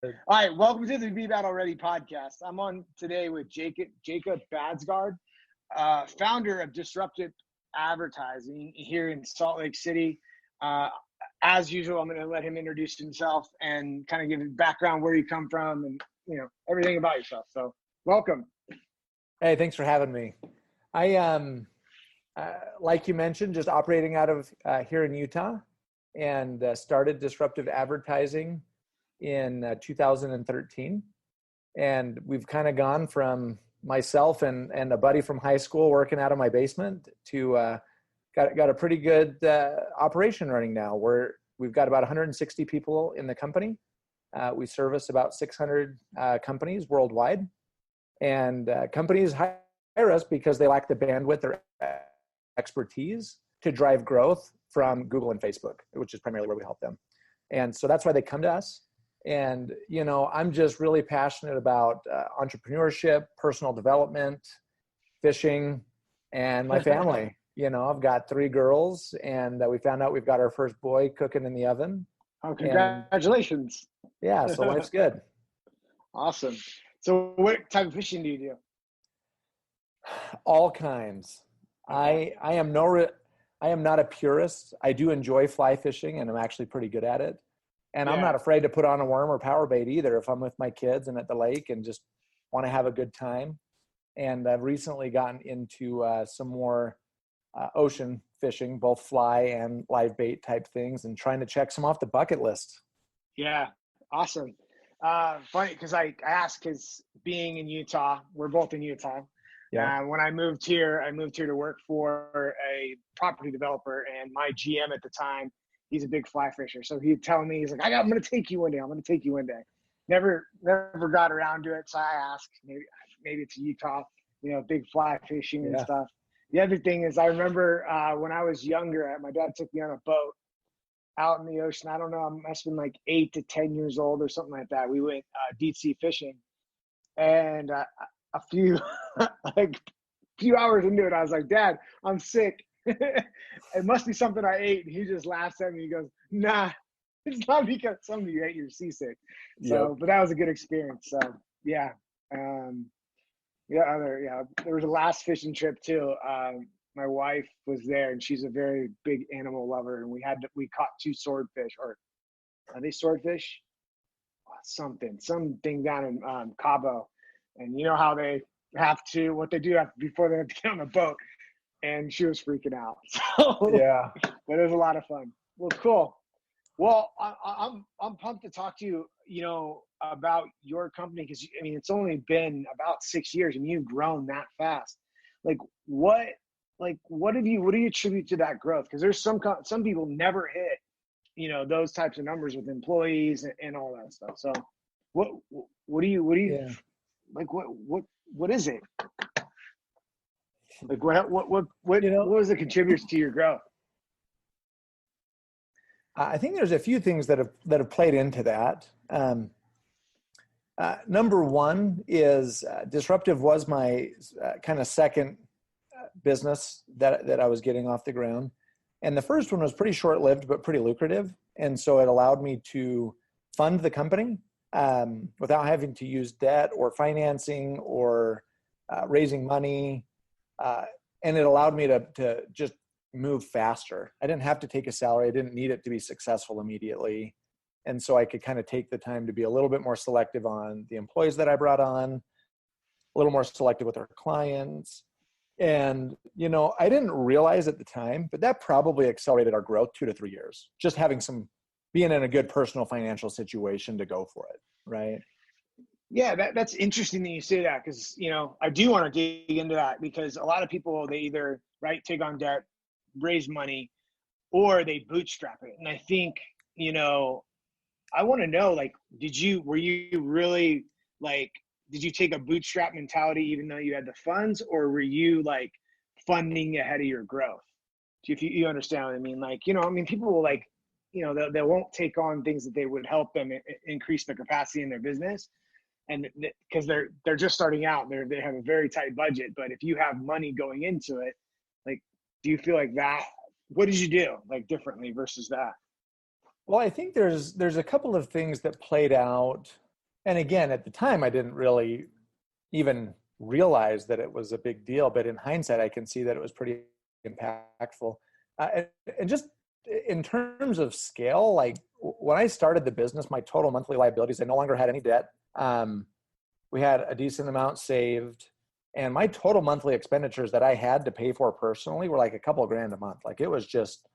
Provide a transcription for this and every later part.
All right, welcome to the Be Bad Already podcast. I'm on today with Jacob Baadsgaard, founder of Disruptive Advertising here in Salt Lake City. As usual, I'm going to let him introduce himself and kind of give a background where you come from and everything about yourself. So, welcome. Hey, thanks for having me. I like you mentioned, just operating out of here in Utah, and started Disruptive Advertising in 2013. And we've kind of gone from myself and a buddy from high school working out of my basement to got a pretty good operation running now. We've got about 160 people in the company. We service about 600 companies worldwide. And companies hire us because they lack the bandwidth or expertise to drive growth from Google and Facebook, which is primarily where we help them. And so that's why they come to us. And, I'm just really passionate about entrepreneurship, personal development, fishing, and my family. I've got 3 girls, and we found out we've got our first boy cooking in the oven. Oh, congratulations. Yeah, so life's good. Awesome. So what type of fishing do you do? All kinds. I am not a purist. I do enjoy fly fishing, and I'm actually pretty good at it. And I'm not afraid to put on a worm or power bait either if I'm with my kids and at the lake and just want to have a good time. And I've recently gotten into some more ocean fishing, both fly and live bait type things, and trying to check some off the bucket list. Yeah, awesome. Funny because I asked because being in Utah, we're both in Utah. Yeah. When I moved here to work for a property developer, and my GM at the time, he's a big fly fisher. So he'd tell me, he's like, I'm going to take you one day. I'm going to take you one day. Never got around to it. So I asked, maybe it's Utah, big fly fishing and stuff. The other thing is I remember when I was younger, my dad took me on a boat out in the ocean. I don't know, I must have been like 8 to 10 years old or something like that. We went deep sea fishing, and a few hours into it, I was like, Dad, I'm sick. It must be something I ate. And he just laughs at me. He goes, nah, it's not because something you ate, you're seasick. So, But that was a good experience. So yeah. There was a last fishing trip too. My wife was there, and she's a very big animal lover. And we caught 2 swordfish, or are they swordfish? Something down in Cabo. And you know how they what they do before they have to get on a boat. And she was freaking out. So, yeah, but it was a lot of fun. Well, cool. Well, I'm pumped to talk to you, about your company, because it's only been about 6 years, and you've grown that fast. What do you attribute to that growth? Because there's some people never hit, those types of numbers with employees and all that stuff. So, what do you what is it? What was the contributors to your growth? I think there's a few things that have played into that. Number one is Disruptive was my kind of second business that I was getting off the ground. And the first one was pretty short-lived, but pretty lucrative. And so it allowed me to fund the company without having to use debt or financing or raising money. And it allowed me to just move faster. I didn't have to take a salary. I didn't need it to be successful immediately. And so I could kind of take the time to be a little bit more selective on the employees that I brought on, a little more selective with our clients. And, I didn't realize at the time, but that probably accelerated our growth 2 to 3 years, just being in a good personal financial situation to go for it. Right. Yeah, that's interesting that you say that, because, I do want to dig into that, because a lot of people, they either take on debt, raise money, or they bootstrap it. And I think, I want to know, did you take a bootstrap mentality even though you had the funds, or were you funding ahead of your growth? If you understand what I mean? People will they won't take on things that they would help them increase the capacity in their business. And because they're just starting out, they have a very tight budget. But if you have money going into it, do you feel like that? What did you do differently versus that? Well, I think there's a couple of things that played out And again, at the time, I didn't really even realize that it was a big deal. But in hindsight, I can see that it was pretty impactful. And just in terms of scale, like when I started the business, my total monthly liabilities, I no longer had any debt. We had a decent amount saved. And my total monthly expenditures that I had to pay for personally were like a couple of grand a month. Like it was just,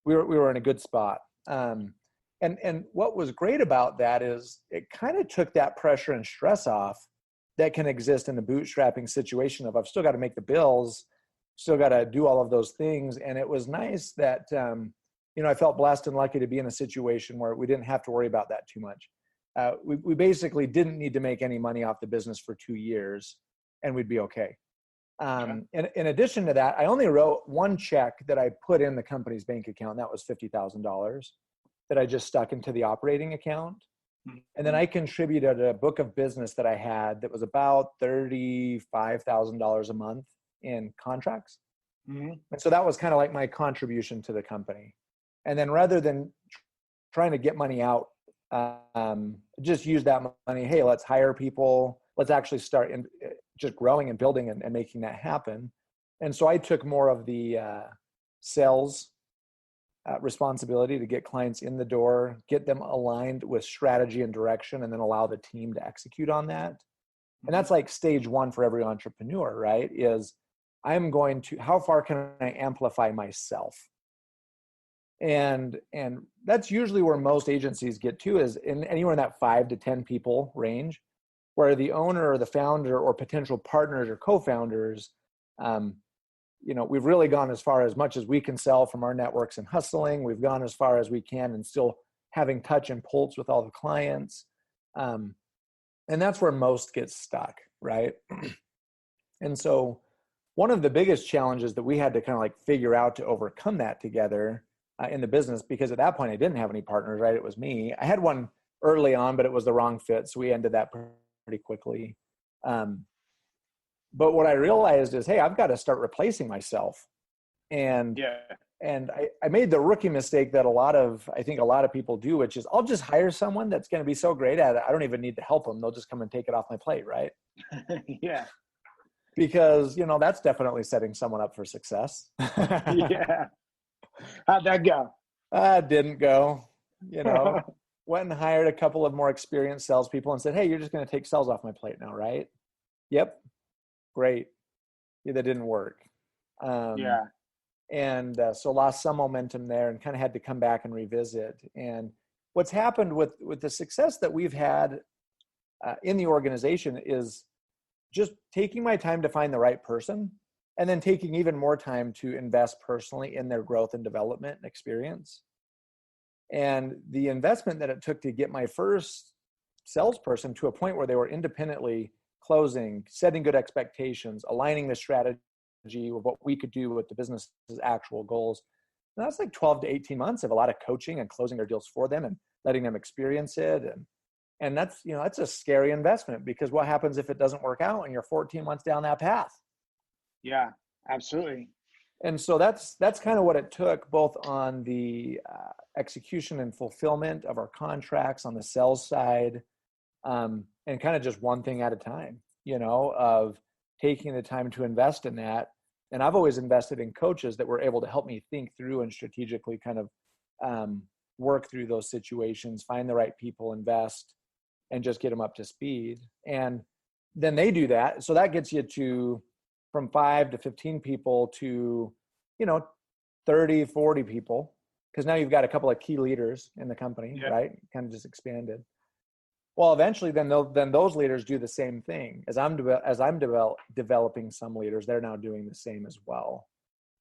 we were in a good spot. And what was great about that is it kind of took that pressure and stress off that can exist in the bootstrapping situation of I've still got to make the bills, still got to do all of those things. And it was nice that, I felt blessed and lucky to be in a situation where we didn't have to worry about that too much. We basically didn't need to make any money off the business for 2 years and we'd be okay. And in addition to that, I only wrote one check that I put in the company's bank account. And that was $50,000 that I just stuck into the operating account. And then I contributed a book of business that I had that was about $35,000 a month in contracts. And so that was kind of like my contribution to the company. And then rather than trying to get money out, just use that money. Hey, let's hire people. Let's actually start just growing and building and making that happen. And so I took more of the sales responsibility to get clients in the door, get them aligned with strategy and direction, and then allow the team to execute on that. And that's like stage one for every entrepreneur, right? Is how far can I amplify myself? And that's usually where most agencies get to, is anywhere in that 5 to 10 people range, where the owner or the founder or potential partners or co-founders, we've really gone as much as we can sell from our networks and hustling. We've gone as far as we can and still having touch and pulse with all the clients. And that's where most get stuck, right? And so one of the biggest challenges that we had to kind of like figure out to overcome that together in the business, because at that point I didn't have any partners, right? It was me. I had one early on, but it was the wrong fit. So we ended that pretty quickly. But what I realized is, hey, I've got to start replacing myself. And I made the rookie mistake that I think a lot of people do, which is I'll just hire someone that's going to be so great at it, I don't even need to help them. They'll just come and take it off my plate, right? Yeah. Because, that's definitely setting someone up for success. Yeah. How'd that go? Didn't go, went and hired a couple of more experienced salespeople and said, hey, you're just going to take sales off my plate now, right? Yep. Great. Yeah, that didn't work. And so lost some momentum there and kind of had to come back and revisit. And what's happened with the success that we've had in the organization is just taking my time to find the right person, and then taking even more time to invest personally in their growth and development and experience. And the investment that it took to get my first salesperson to a point where they were independently closing, setting good expectations, aligning the strategy with what we could do with the business's actual goals. And that's like 12 to 18 months of a lot of coaching and closing their deals for them and letting them experience it. And that's, that's a scary investment, because what happens if it doesn't work out and you're 14 months down that path? Yeah, absolutely. And so that's kind of what it took, both on the execution and fulfillment of our contracts on the sales side, and kind of just one thing at a time, of taking the time to invest in that. And I've always invested in coaches that were able to help me think through and strategically kind of work through those situations, find the right people, invest, and just get them up to speed. And then they do that. So that gets you from 5 to 15 people to, 30, 40 people, because now you've got a couple of key leaders in the company, right? Kind of just expanded. Well, eventually then those leaders do the same thing. As I'm developing some leaders, they're now doing the same as well.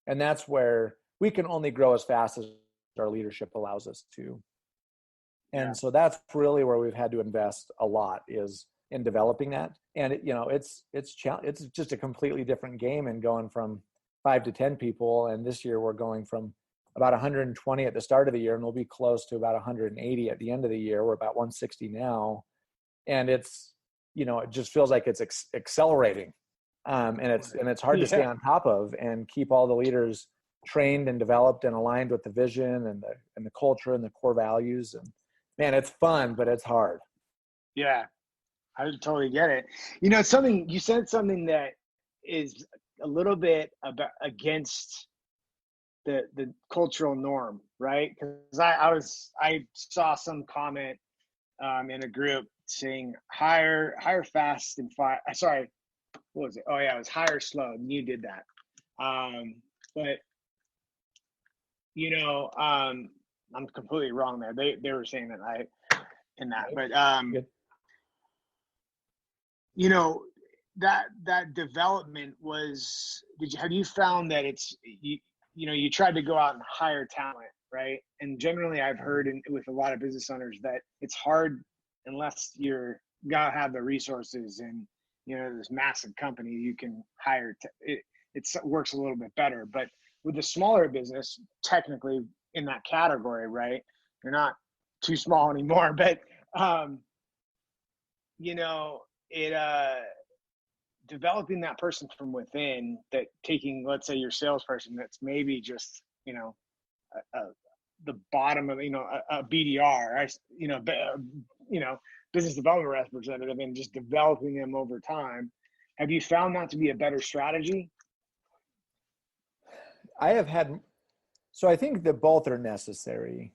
And that's where we can only grow as fast as our leadership allows us to. And so that's really where we've had to invest a lot, is in developing that. And it's just a completely different game, and going from 5 to 10 people. And this year we're going from about 120 at the start of the year, and we'll be close to about 180 at the end of the year. We're about 160 now. And it's, it just feels like it's accelerating. And it's hard to stay on top of and keep all the leaders trained and developed and aligned with the vision and the culture and the core values. And man, it's fun, but it's hard. Yeah. I totally get it. You said something that is a little bit about against the cultural norm, right? Because I saw some comment in a group saying hire fast and fire. Sorry, what was it? Oh yeah, it was hire slow. You did that. But I'm completely wrong there. They were saying that but Good. that development was, have you found that you tried to go out and hire talent, right? And generally I've heard with a lot of business owners that it's hard unless you're gotta have the resources and this massive company you can hire it works a little bit better. But with the smaller business, technically in that category, right, you're not too small anymore, but developing that person from within, that taking, let's say, your salesperson that's maybe just the bottom of a BDR, business development representative, and just developing them over time. Have you found that to be a better strategy? So I think that both are necessary.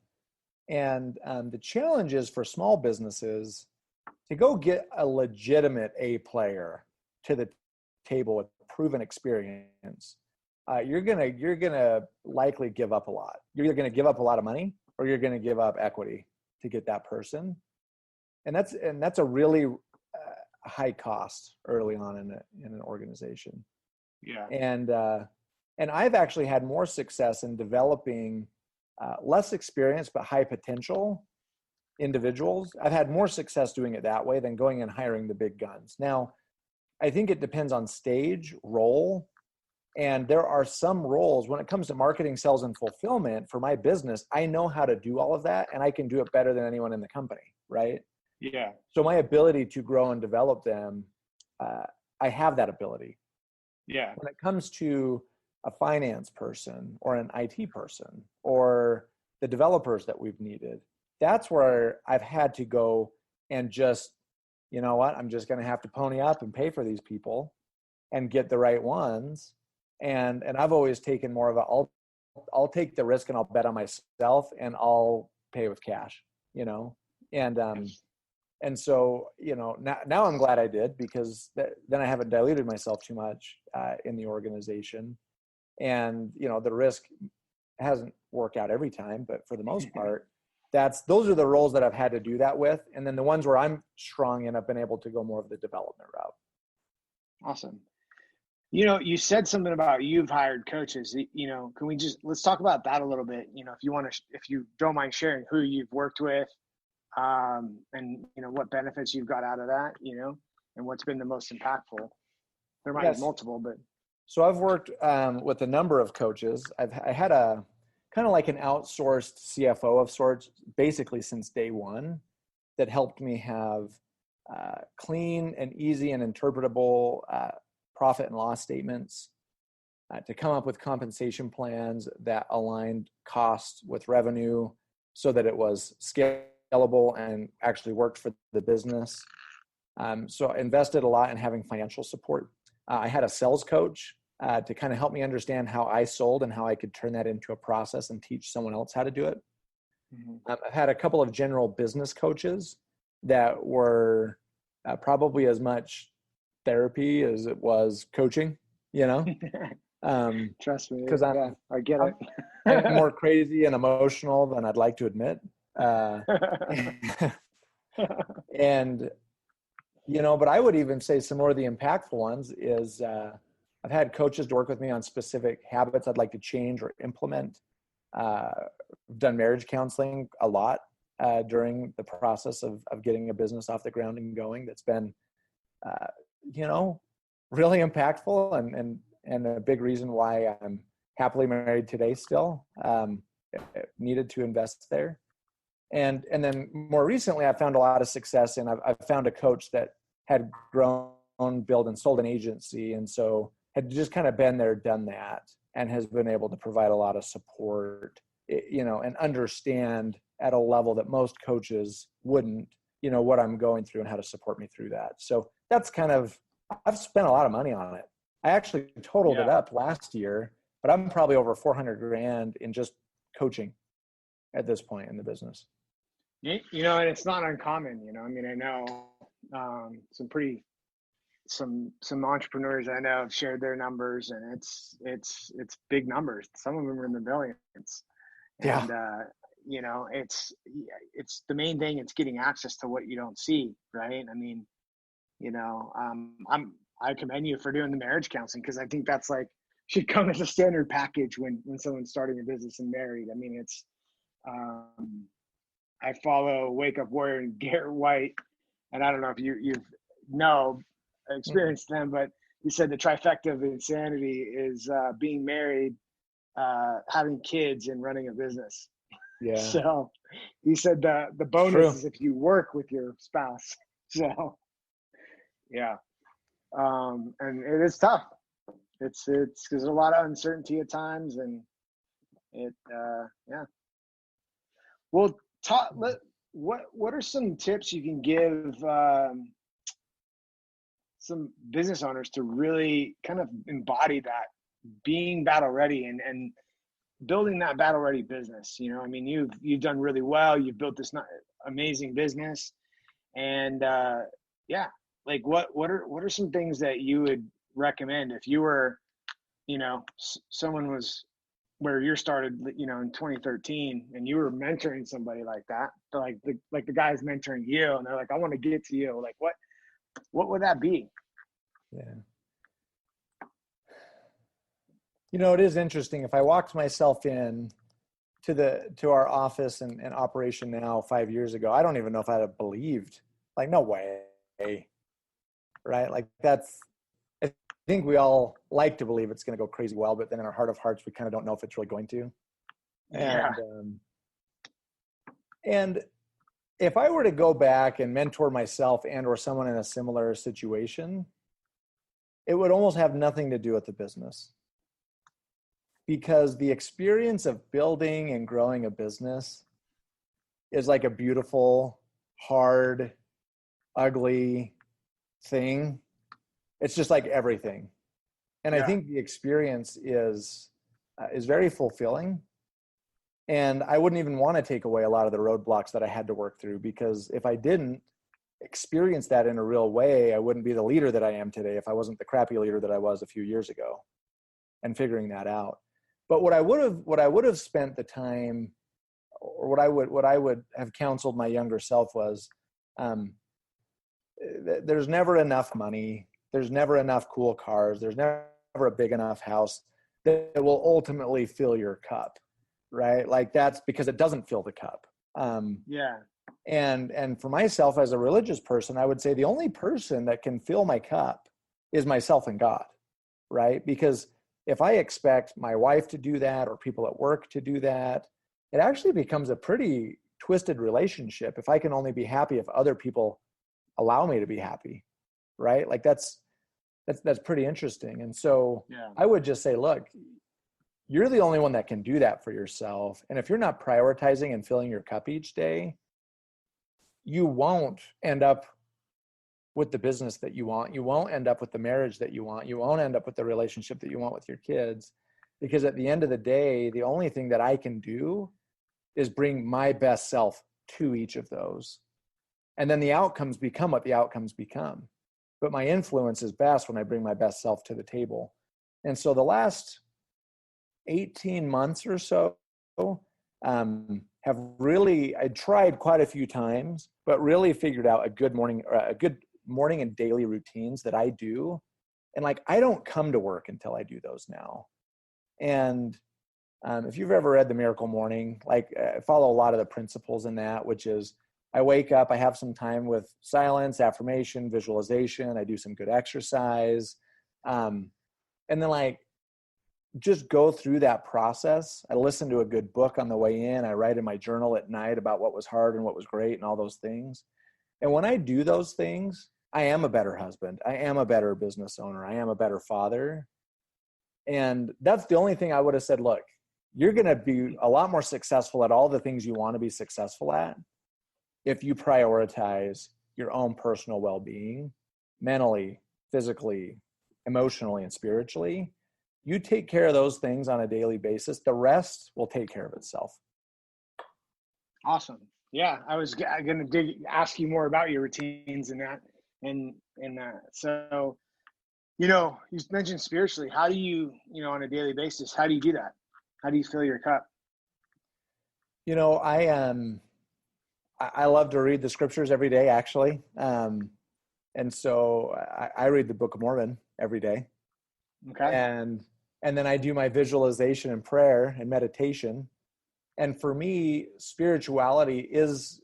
And the challenge is for small businesses to go get a legitimate A player to the table with proven experience. You're gonna likely give up a lot. You're either gonna give up a lot of money or you're gonna give up equity to get that person, and that's a really high cost early on in an organization. Yeah. And I've actually had more success in developing less experienced but high potential individuals. I've had more success doing it that way than going and hiring the big guns. Now, I think it depends on stage, role, and there are some roles when it comes to marketing, sales, and fulfillment for my business. I know how to do all of that, and I can do it better than anyone in the company, right? Yeah. So my ability to grow and develop them, I have that ability. Yeah. When it comes to a finance person or an IT person or the developers that we've needed, that's where I've had to go and just, you know what, I'm just going to have to pony up and pay for these people and get the right ones. And I've always taken more of I'll take the risk and I'll bet on myself and I'll pay with cash, and so, now I'm glad I did, because then I haven't diluted myself too much in the organization. And, the risk hasn't worked out every time, but for the most part, those are the roles that I've had to do that with. And then the ones where I'm strong in, I've been able to go more of the development route. Awesome. You said something about you've hired coaches. Can let's talk about that a little bit. If you don't mind sharing who you've worked with, and what benefits you've got out of that, and what's been the most impactful. There might be multiple, but. So I've worked with a number of coaches. I had a kind of like an outsourced CFO of sorts, basically since day one, that helped me have clean and easy and interpretable profit and loss statements, to come up with compensation plans that aligned costs with revenue so that it was scalable and actually worked for the business. So I invested a lot in having financial support. I had a sales coach to kind of help me understand how I sold and how I could turn that into a process and teach someone else how to do it. Mm-hmm. I've had a couple of general business coaches that were probably as much therapy as it was coaching, Trust me, because I get it. I'm more crazy and emotional than I'd like to admit. And, but I would even say some more of the impactful ones is I've had coaches to work with me on specific habits I'd like to change or implement. Done marriage counseling a lot during the process of getting a business off the ground and going. That's been, really impactful and a big reason why I'm happily married today still. Needed to invest there. And then more recently, I found a lot of success in, I've found a coach that had grown, built, and sold an agency. And so had just kind of been there, done that, and has been able to provide a lot of support, and understand at a level that most coaches wouldn't, what I'm going through and how to support me through that. So that's I've spent a lot of money on it. I actually totaled it up last year, but I'm probably over 400 grand in just coaching at this point in the business. And it's not uncommon, I mean, I know some entrepreneurs I know have shared their numbers, and it's big numbers. Some of them are in the millions. Yeah. And it's the main thing. It's getting access to what you don't see, right? I mean, I commend you for doing the marriage counseling, because I think that's should come as a standard package when someone's starting a business and married. I mean, it's I follow Wake Up Warrior and Garrett White, and I don't know if you've experienced them, but he said the trifecta of insanity is being married, having kids, and running a business. Yeah. So he said the bonus is if you work with your spouse. So yeah. And it is tough. It's because there's a lot of uncertainty at times, and yeah. Well, what are some tips you can give some business owners to really kind of embody that, being battle ready and building that battle ready business? I mean, you've done really well. You've built this amazing business, and what are some things that you would recommend if you were, someone was where you started, in 2013, and you were mentoring somebody like that, like the guy's mentoring you, and they're like, I want to get to you. Like, what would that be? Yeah. It is interesting. If I walked myself in to our office and operation now 5 years ago, I don't even know if I'd have believed, no way. Right? I think we all like to believe it's going to go crazy well, but then in our heart of hearts, we kind of don't know if it's really going to. Yeah. And if I were to go back and mentor myself or someone in a similar situation, it would almost have nothing to do with the business, because the experience of building and growing a business is like a beautiful, hard, ugly thing. It's just like everything. And I think the experience is very fulfilling. And I wouldn't even want to take away a lot of the roadblocks that I had to work through, because if I didn't experience that in a real way, I wouldn't be the leader that I am today if I wasn't the crappy leader that I was a few years ago, and figuring that out. But what I would have spent the time, or what I would have counseled my younger self was, there's never enough money. There's never enough cool cars. There's never a big enough house that will ultimately fill your cup, right? That's because it doesn't fill the cup. Yeah. And for myself as a religious person, I would say the only person that can fill my cup is myself and God, right? Because if I expect my wife to do that, or people at work to do that, it actually becomes a pretty twisted relationship if I can only be happy if other people allow me to be happy, right? That's pretty interesting. And so I would just say, look, you're the only one that can do that for yourself. And if you're not prioritizing and filling your cup each day, you won't end up with the business that you want. You won't end up with the marriage that you want. You won't end up with the relationship that you want with your kids. Because at the end of the day, the only thing that I can do is bring my best self to each of those. And then the outcomes become what the outcomes become. But my influence is best when I bring my best self to the table. And so the last 18 months or so have really, I tried quite a few times, but really figured out a good morning and daily routines that I do. And I don't come to work until I do those now. And if you've ever read The Miracle Morning, I follow a lot of the principles in that, which is I wake up, I have some time with silence, affirmation, visualization. I do some good exercise. And then just go through that process. I listen to a good book on the way in. I write in my journal at night about what was hard and what was great and all those things. And when I do those things, I am a better husband. I am a better business owner. I am a better father. And that's the only thing I would have said, look, you're going to be a lot more successful at all the things you want to be successful at if you prioritize your own personal well-being, mentally, physically, emotionally, and spiritually. You take care of those things on a daily basis, the rest will take care of itself. Awesome. Yeah, I was going to ask you more about your routines and that, so, you mentioned spiritually. How do you, on a daily basis, how do you do that? How do you fill your cup? I love to read the scriptures every day, actually. And so I read the Book of Mormon every day. Okay. And then I do my visualization and prayer and meditation. And for me, spirituality is,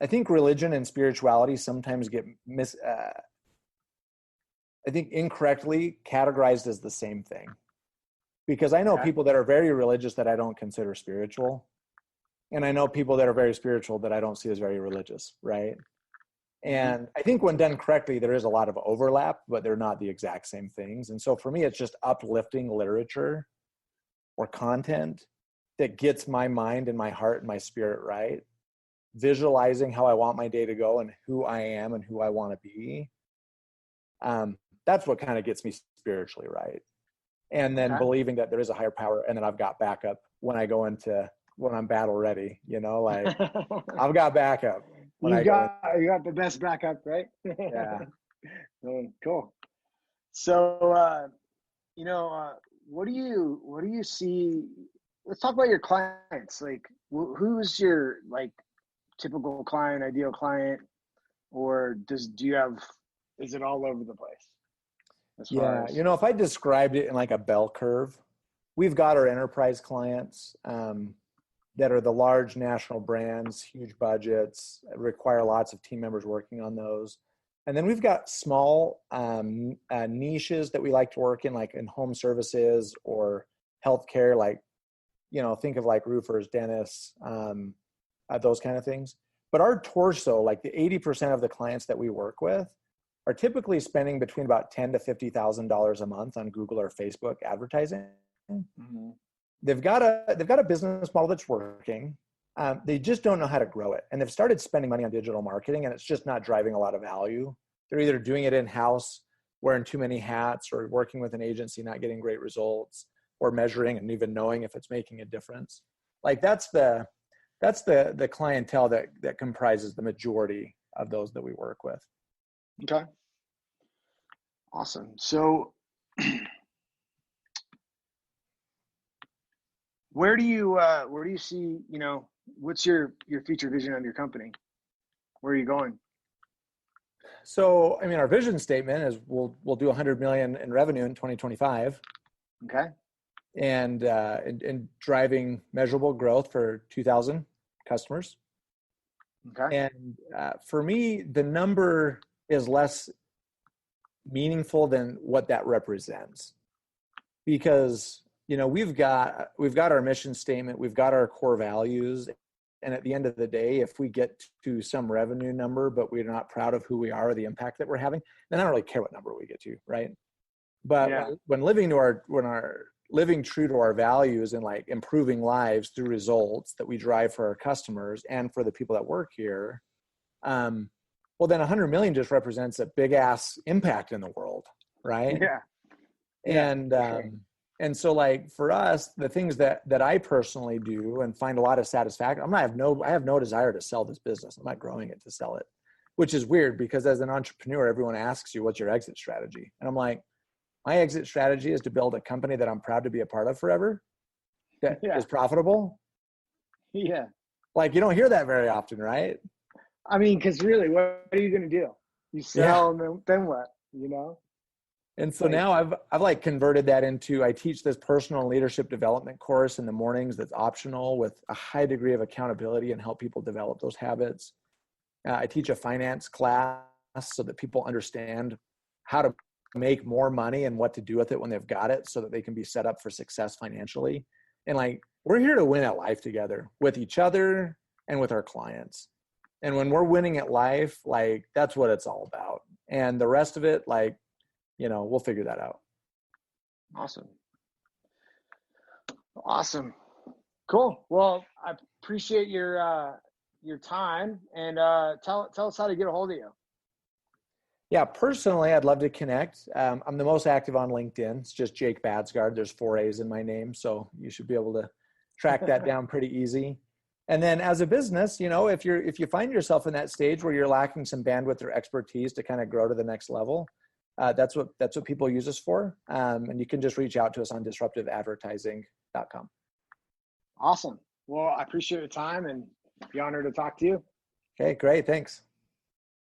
I think religion and spirituality sometimes get I think incorrectly categorized as the same thing. Because I know people that are very religious that I don't consider spiritual. And I know people that are very spiritual that I don't see as very religious, right? And I think when done correctly, there is a lot of overlap, but they're not the exact same things. And so for me, it's just uplifting literature or content that gets my mind and my heart and my spirit right. Visualizing how I want my day to go and who I am and who I want to be. That's what kind of gets me spiritually right. And then believing that there is a higher power and that I've got backup when I'm battle ready, like I've got backup. You got the best backup, right? Yeah. Cool. So, what do you see? Let's talk about your clients. Like, who's your typical client, ideal client, or is it all over the place? Yeah. If I described it in like a bell curve, we've got our enterprise clients, that are the large national brands, huge budgets, require lots of team members working on those. And then we've got small niches that we like to work in, like in home services or healthcare, think of like roofers, dentists, those kind of things. But our torso, like the 80% of the clients that we work with are typically spending between about $10,000 to $50,000 a month on Google or Facebook advertising. Mm-hmm. They've got a business model that's working. They just don't know how to grow it. And they've started spending money on digital marketing and it's just not driving a lot of value. They're either doing it in-house, wearing too many hats, or working with an agency, not getting great results, or measuring and even knowing if it's making a difference. Like that's the clientele that comprises the majority of those that we work with. Okay. Awesome. So where do you see, what's your future vision of your company? Where are you going? So, our vision statement is we'll do 100 million in revenue in 2025. Okay. And driving measurable growth for 2,000 customers. Okay. And for me, the number is less meaningful than what that represents, because we've got our mission statement, we've got our core values, and at the end of the day, if we get to some revenue number but we're not proud of who we are or the impact that we're having, then I don't really care what number we get to, right? But when living true to our values and like improving lives through results that we drive for our customers and for the people that work here, well, then 100 million just represents a big ass impact in the world, right? Yeah. And so like for us, the things that I personally do and find a lot of satisfaction, I have no desire to sell this business. I'm not growing it to sell it, which is weird because as an entrepreneur, everyone asks you, what's your exit strategy? And I'm like, my exit strategy is to build a company that I'm proud to be a part of forever, that is profitable. Yeah. Like you don't hear that very often, right? Because really, what are you going to do? You sell and then what, And so now I've like converted that into, I teach this personal leadership development course in the mornings that's optional with a high degree of accountability and help people develop those habits. I teach a finance class so that people understand how to make more money and what to do with it when they've got it so that they can be set up for success financially. And like, we're here to win at life together with each other and with our clients. And when we're winning at life, like that's what it's all about. And the rest of it, like, we'll figure that out. Awesome. Cool. Well, I appreciate your your time and tell us how to get a hold of you. Yeah, personally, I'd love to connect. I'm the most active on LinkedIn. It's just Jake Baadsgaard. There's 4 A's in my name, so you should be able to track that down pretty easy. And then as a business, if you find yourself in that stage where you're lacking some bandwidth or expertise to kind of grow to the next level, that's what people use us for. And you can just reach out to us on disruptiveadvertising.com. Awesome. Well, I appreciate your time and be honored to talk to you. Okay, great. Thanks.